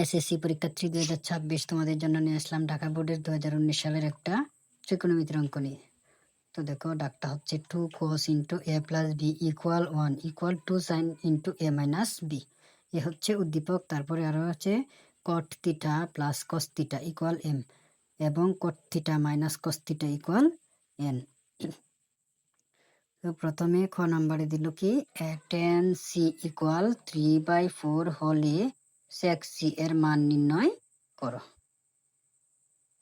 SSC পরীক্ষার্থী 2026 তোমাদের জন্য নিয়ে আসলাম ঢাকা বোর্ডের 2019 সালের একটা ত্রিকোণমিতির অঙ্ক নিয়ে। তো দেখো ডাকটা হচ্ছে 2 cos into a plus B equal 1 equal 2 sine into a minus B. এ হচ্ছে উদ্দীপক। তারপরে আরো আছে cot theta plus cos theta equal m এবং cot theta minus cos theta equal n। তো প্রথমে খ নাম্বারে দিল কি tan c ইকুয়াল 3/4 হলে sec c এর মান নির্ণয় করো।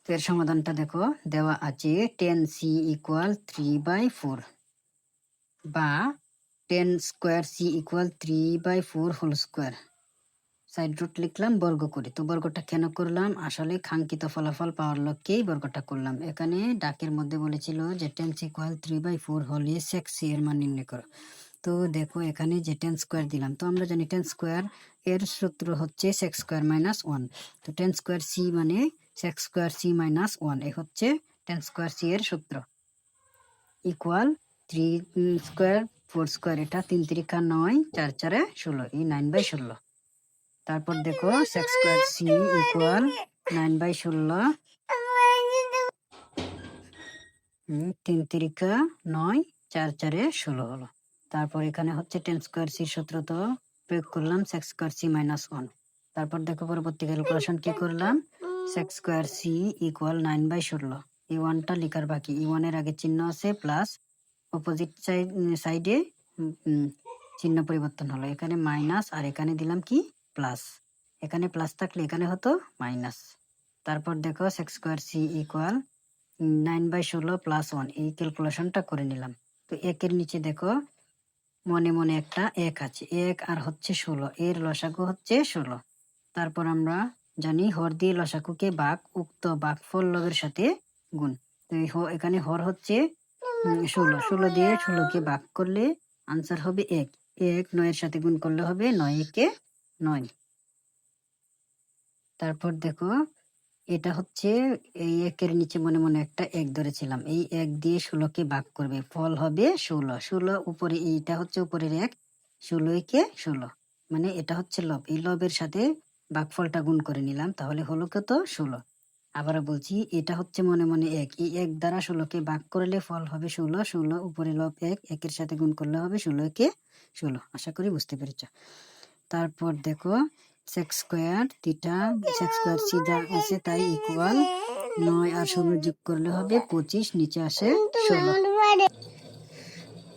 তো এর সমাধানটা দেখো দেওয়া আছে tan c ইকুয়াল 3/4 বা tan square c equal 3/4 whole square. Side root লিখলাম বর্গ করে। তো বর্গটা কেন করলাম? আসলে কাঙ্ক্ষিত ফলাফল পাওয়ার লক্ষ্যেই বর্গটা করলাম। এখানে ডাকের মধ্যে বলেছিল যে tan c ইকুয়াল 3/4 হলে sec c এর মান নির্ণয় করো। তো দেখো এখানে যে tan স্কোয়ার দিলাম, তো আমরা জানি tan স্কোয়ার এর সূত্র হচ্ছে sec স্কোয়ার মাইনাস 1। তো tan স্কোয়ার c মানে sec স্কোয়ার c মাইনাস 1, এ হচ্ছে tan স্কোয়ার c এর সূত্র ইকুয়াল 3 স্কোয়ার 4 স্কোয়ার, এটা 3 3 9 4 4 16, এই 9/16। তারপর দেখো sec স্কোয়ার c ইকুয়াল 9/16, 3 3 9 4 4 16 হলো। তারপর এখানে হচ্ছে tan স্কোয়ার c সূত্র তো প্রয়োগ করলাম sec স্কোয়ার c মাইনাস 1। তারপর দেখো পরবর্তী ক্যালকুলেশন কি করলাম, sec স্কোয়ার c ইকুয়াল 9/16। এই 1টা লিখার বাকি, এই 1 এর আগে চিহ্ন আছে প্লাস, অপোজিট সাইডে চিহ্ন পরিবর্তন হলো, এখানে মাইনাস আর এখানে দিলাম কি প্লাস। এখানে প্লাস থাকলে এখানে হতো মাইনাস। তারপর দেখো sec square c equal 9/16 plus 1, এই ক্যালকুলেশনটা করে নিলাম। তো একের নিচে দেখো মনে মনে একটা 1 আছে, 1 আর হচ্ছে 16, এর লসাগু হচ্ছে 16। তারপর আমরা জানি হর দিয়ে লসাগুকে ভাগ উক্ত ভাগফল লবের সাথে গুণ। তো এখানে হর হচ্ছে 16, 16 দিয়ে 16কে ভাগ করলে আনসার হবে 1, 1 9 এর সাথে গুণ করলে হবে 9 একে 9। তারপর দেখো এটা হচ্ছে এই 1 এর নিচে মনে মনে একটা 1 ধরেছিলাম, এই 1 দিয়ে 16কে ভাগ করবে, ফল হবে 16, 16 উপরে, এইটা হচ্ছে উপরের 1, 16 একে 16, মানে এটা হচ্ছে লব, এই লবের সাথে ভাগফলটা গুণ করে নিলাম, তাহলে হলো কত 16। আবার বলছি এটা হচ্ছে মনে মনে 1, এই 1 দ্বারা 16কে ভাগ করলে ফল হবে 16, 16 উপরে লব 1, 1 এর সাথে গুণ করলে হবে 16 একে 16। আশা করি বুঝতে পেরেছ। তারপর দেখো sec square theta sec square c যা আছে তাই ইকুয়াল 9 আর 16 যোগ করলে হবে 25, নিচে আসে 16।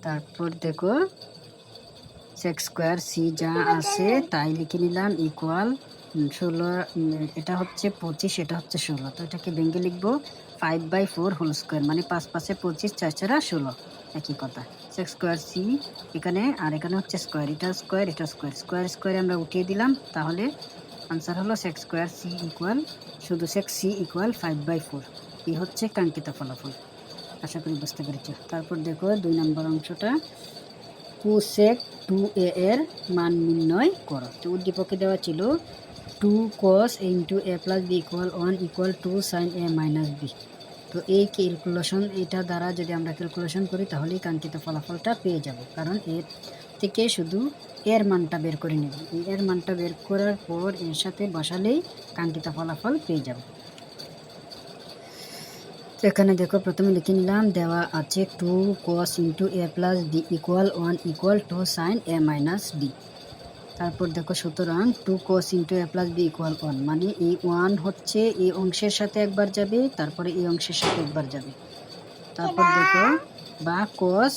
তারপর দেখো sec স্কোয়ার c যা আছে তাই লিখে নিলাম ইকুয়াল 16, এটা হচ্ছে 25, এটা হচ্ছে 16, তো এটাকে ভেঙে লিখবো 5/4 হোল স্কোয়ার, মানে 5 5 25, 4 4 16, একই কথা। sec স্কোয়ার c এখানে আর এখানে হচ্ছে স্কোয়ার, এটা স্কোয়ার এটা স্কোয়ার, স্কোয়ার স্কোয়ারে আমরা উঠিয়ে দিলাম, তাহলে আনসার হলো sec স্কোয়ার c ইকুয়াল, শুধু sec c ইকুয়াল 5/4। এই হচ্ছে কাঙ্ক্ষিত ফলাফল। আশা করি বুঝতে পেরেছো। তারপর দেখো 2 নম্বর অংশটা, cosec 2a এর মান নির্ণয় করো। তো উদ্দীপকে দেওয়া ছিল 2 cos into a plus B equal 1 equal 2 sine a minus B. তো এই ক্যালকুলেশন, এটা দ্বারা যদি আমরা ক্যালকুলেশন করি তাহলেই কাঙ্ক্ষিত ফলাফলটা পেয়ে যাব, কারণ এর থেকে শুধু এর মানটা বের করে নেব, এর মানটা বের করার পর এর সাথে বসালেই কাঙ্ক্ষিত ফলাফল পেয়ে যাব। তো এখানে দেখো প্রথমে লিখে নিলাম, দেওয়া আছে 2 cos into a plus B equal 1 equal 2 sine a minus B. তারপর দেখো সুতরাং 2 cos into a plus B equal 1, মানে এই 1 হচ্ছে এই অংশের সাথে একবার যাবে, তারপরে এই অংশের সাথে একবার যাবে। তারপর দেখো বা cos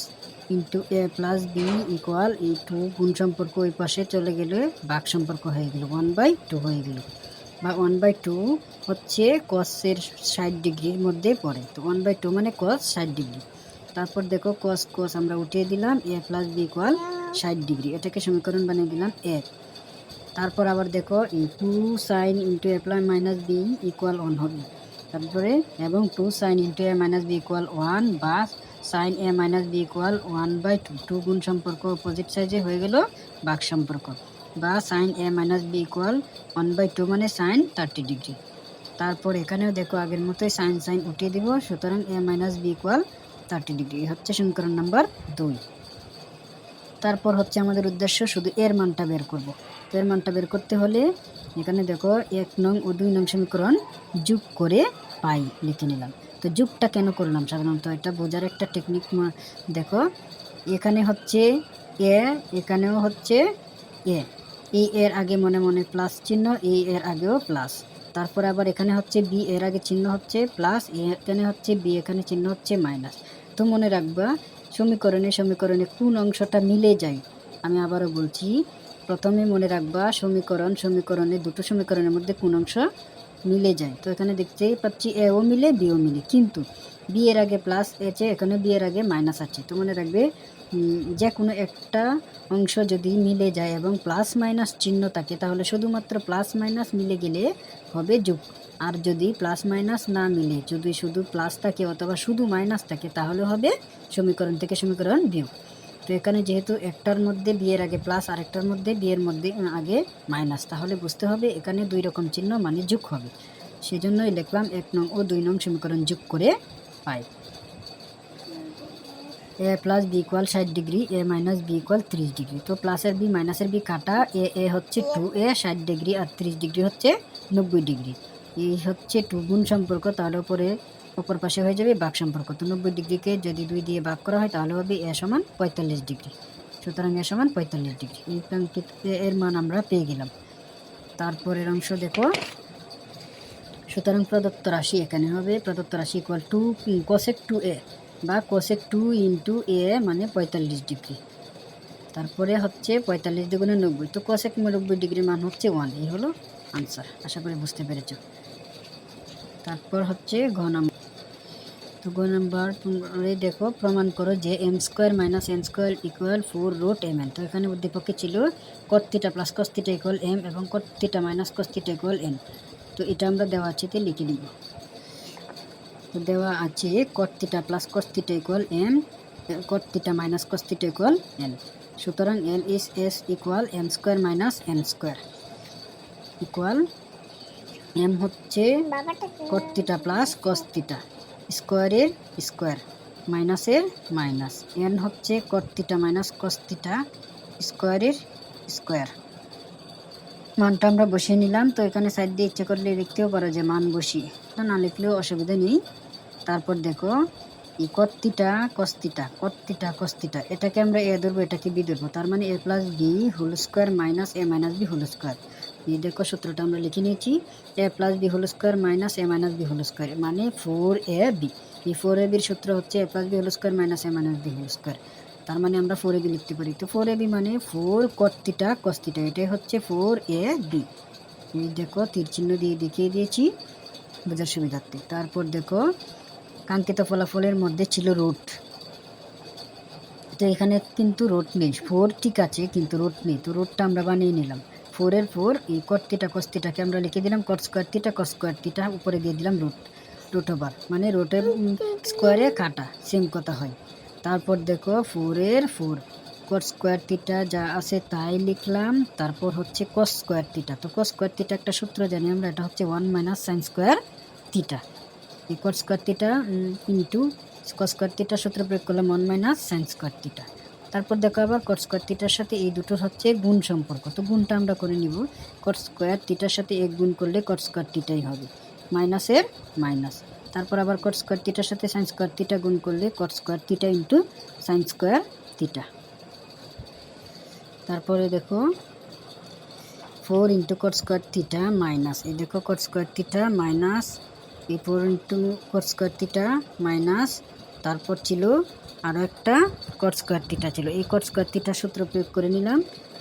into a plus B equal এই 2 গুণ সম্পর্ক ওই পাশে চলে গেলে ভাগ সম্পর্ক হয়ে গেল, 1/2 হয়ে গেল, বা 1/2 হচ্ছে cos-এর 60 ডিগ্রির মধ্যে পড়ে, তো 1/2 মানে cos 60 ডিগ্রি। তারপর দেখো cos cos আমরা উঠিয়ে দিলাম, a plus B equal 60 degree, এটাকে সমীকরণ বানিয়ে দিলাম 1। তারপর আবার দেখো 2 sine into a plus minus B equal 1 হবে, তারপরে এবং 2 sine into a minus B equal 1 বা sine a minus B equal 1/2, 2 গুণ সম্পর্ক অপোজিট সাইডে হয়ে গেল ভাগ সম্পর্ক, বা sine a minus B equal 1/2 মানে সাইন 30 ডিগ্রি। তারপর এখানেও দেখো আগের মতোই সাইন সাইন উঠিয়ে দিব, সুতরাং a minus B equal 30 degree, হচ্ছে সমীকরণ নাম্বার 2। তারপর হচ্ছে আমাদের উদ্দেশ্য শুধু এর মানটা বের করব। তো এর মানটা বের করতে হলে এখানে দেখো 1 নং ও 2 নং সমীকরণ যোগ করে পাই লিখে নিলাম। তো যোগটা কেন করলাম, সাধারণত এটা বোঝার একটা টেকনিক দেখো, এখানে হচ্ছে এ, এখানেও হচ্ছে এ, এই এর আগে মনে মনে প্লাস চিহ্ন, এই এর আগেও প্লাস, তারপর আবার এখানে হচ্ছে বি, এর আগে চিহ্ন হচ্ছে প্লাস, এখানে হচ্ছে বি, এখানে চিহ্ন হচ্ছে মাইনাস। তো মনে রাখবা সমীকরণে কোন অংশটা মিলে যায়। আমি আবারও বলছি, প্রথমে মনে রাখবা সমীকরণে দুটো সমীকরণের মধ্যে কোন অংশ মিলে যায়। তো এখানে দেখতেই পাচ্ছি এও মিলে বিও মিলে, কিন্তু বি এর আগে প্লাস আছে, এখানে বি এর আগে মাইনাস আছে। তো মনে রাখবে যে কোনো একটা অংশ যদি মিলে যায় এবং প্লাস মাইনাস চিহ্ন থাকে, তাহলে শুধুমাত্র প্লাস মাইনাস মিলে গেলে হবে যোগ। আর যদি প্লাস মাইনাস না মিলে, যদি শুধু প্লাস থাকে অথবা শুধু মাইনাস থাকে, তাহলে হবে সমীকরণ থেকে সমীকরণ বিয়োগ। তো এখানে যেহেতু একটার মধ্যে বি এর আগে প্লাস, আর একটার মধ্যে বি এর মধ্যে আগে মাইনাস, তাহলে বুঝতে হবে এখানে দুই রকম চিহ্ন মানে যোগ হবে। সেজন্যই লিখলাম 1 নং ও 2 নং সমীকরণ যোগ করে পাই। এ প্লাস বি ইকুয়াল 60 ডিগ্রি, এ মাইনাস বি ইকুয়াল 30 ডিগ্রি। তো প্লাসের বি মাইনাসের বি কাটা, এ হচ্ছে 2a 60 ডিগ্রি আর 30 ডিগ্রি হচ্ছে 90 ডিগ্রি। এই হচ্ছে 2 গুণ সম্পর্ক, তাহলে অপর পাশে হয়ে যাবে ভাগ সম্পর্ক। তো 90 ডিগ্রিকে যদি 2 দিয়ে ভাগ করা হয়, তাহলে হবে এ সমান 45 ডিগ্রি। সুতরাং এ সমান 45 ডিগ্রি। এই কাঙ্ক্ষিত এর মান আমরা পেয়ে গেলাম। তারপরের অংশ দেখো, সুতরাং প্রদত্ত রাশি এখানে হবে প্রদত্ত রাশি ইকুয়াল টু কোসেক 2a বা কোসেক 2 ইন্টু এ মানে 45 ডিগ্রি। তারপরে হচ্ছে 45 দ্বিগুণে 90, তো কোসেক 90 ডিগ্রির মান হচ্ছে 1। এই হলো আনসার। আশা করি বুঝতে পেরেছ। তারপর হচ্ছে ঘ নাম্বার। তো ঘ নাম্বার দেখো, প্রমাণ করো যে m square minus n square equal 4 root mn। তো এখানে উদ্দীপকে ছিল cos theta plus cos theta equal m এবং cos theta minus cos theta equal n। তো এটা আমরা দেওয়া আছে লিখে নিব। তো দেওয়া আছে cot theta plus cos theta equal m, cot theta minus cos theta equal n। সুতরাং l is s equal m square minus n square equal m হচ্ছে cot theta plus cos theta স্কোয়ারের স্কোয়ার মাইনাসের minus, n হচ্ছে cot theta minus cos theta স্কোয়ারের square. মানটা আমরা বসিয়ে নিলাম। তো এখানে সাইড দিয়ে ইচ্ছে করলে লিখতেও পারো যে মান বসিয়ে, না লিখলেও অসুবিধা নেই। তারপর দেখো এই cot থিটা cos থিটা এটাকে আমরা এ ধরবো, এটাকে বি ধরবো, তার মানে a plus B whole square minus A minus B whole square. এই দেখো সূত্রটা আমরা লিখে নিয়েছি, a plus B whole square minus A minus B whole square মানে 4ab। এই 4ab-র সূত্র হচ্ছে a plus B whole square minus A minus B whole square. তার মানে আমরা 4ab লিখতে পারি। তো 4ab মানে 4 cot থিটা cos থিটা, এটাই হচ্ছে 4ab। এই দেখো তীর চিহ্ন দিয়ে দেখিয়ে দিয়েছি বোঝার সুবিধার্থে। তারপর দেখো কাঙ্ক্ষিত ফলাফলের মধ্যে ছিল রুট। তো এখানে কিন্তু রুট নেই, 4 ঠিক আছে কিন্তু রুট নেই। তো রুটটা আমরা বানিয়ে নিলাম। 4 এর 4 এই cot থিটা cos থিটাকে আমরা লিখে দিলাম cot square theta cos square theta, উপরে দিয়ে দিলাম রুট ওভার, মানে রুটের স্কোয়ারে কাটা, সেম কথা হয়। তারপর দেখো 4 এর 4 cot স্কোয়ার থিটা যা আছে তাই লিখলাম। তারপর হচ্ছে cos স্কোয়ার থিটা। তো cos স্কোয়ার থিটা একটা সূত্র জানি আমরা, এটা হচ্ছে 1 মাইনাস সাইন স্কোয়ার থিটা। এই cot square theta into cos square থিটার সূত্র প্রয়োগ করলাম 1 মাইনাস সাইন স্কোয়ার থিটা। তারপর দেখো আবার cot স্কোয়ার থিটার সাথে এই দুটোর হচ্ছে গুণ সম্পর্ক। তো গুণটা আমরা করে নিব, cot স্কোয়ার থিটার সাথে 1 গুণ করলে cot স্কোয়ার থিটাই হবে, মাইনাসের মাইনাস। তারপর আবার cot স্কোয়ার থিটার সাথে সাইন স্কোয়ার থিটা গুণ করলে cot square theta into sign square theta. তারপরে দেখো 4 into cot square theta minus, এই দেখো cot স্কোয়ার থিটা মাইনাস এই 4 into cot square theta minus, তারপর ছিল আরও একটা cot স্কোয়ার থিটা ছিল। এই cot স্কোয়ার থিটার সূত্র প্রয়োগ করে নিলাম,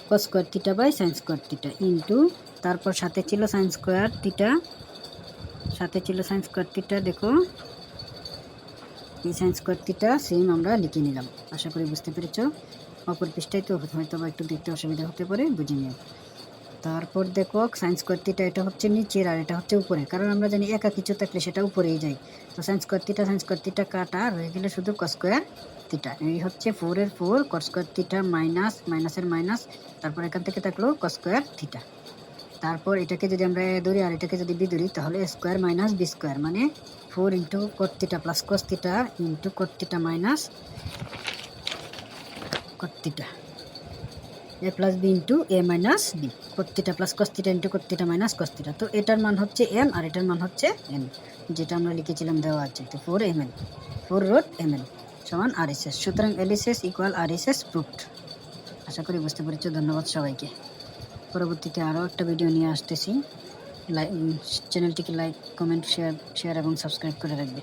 cos square theta by sine square theta into, তারপর সাথে ছিল সাইন স্কোয়ার থিটা, দেখো এই সাইন স্কোয়ার থিটা সেম আমরা লিখে নিলাম। আশা করি বুঝতে পেরেছ। অপর পৃষ্ঠায় তো হয়তো বা একটু দেখতে অসুবিধা হতে পারে, বুঝে নিও। তারপর দেখো সাইন স্কোয়ার থিটা এটা হচ্ছে নিচের আর এটা হচ্ছে উপরে, কারণ আমরা জানি একা কিছু থাকলে সেটা উপরেই যায়। তো সাইন স্কোয়ার থিটা কাটা রয়ে গেলে শুধু cos স্কোয়ার থিটা। এই হচ্ছে 4 এর 4 cos স্কোয়ার থিটা মাইনাস মাইনাসের মাইনাস, তারপর এখান থেকে থাকলো cos স্কোয়ার থিটা। তারপর এটাকে যদি আমরা এ ধরি আর এটাকে যদি বি ধরি, তাহলে a square minus B square মানে 4 into cot theta plus cos theta into cot theta minus cot theta. A plus B into A minus B, cot theta plus cos theta into cot theta minus cos theta. তো এটার মান হচ্ছে M R এটার মান হচ্ছে N, যেটা আমরা লিখেছিলাম দেওয়া আছে। তো 4 mn 4 রোড mn সমান RSS। সুতরাং LHS ইকুয়াল RSS প্রুফড। আশা করি বুঝতে পেরেছো। ধন্যবাদ সবাইকে। পরবর্তীতে আরও একটা ভিডিও নিয়ে আসতেছি। চ্যানেলটিকে লাইক, কমেন্ট, শেয়ার এবং সাবস্ক্রাইব করে রাখবে।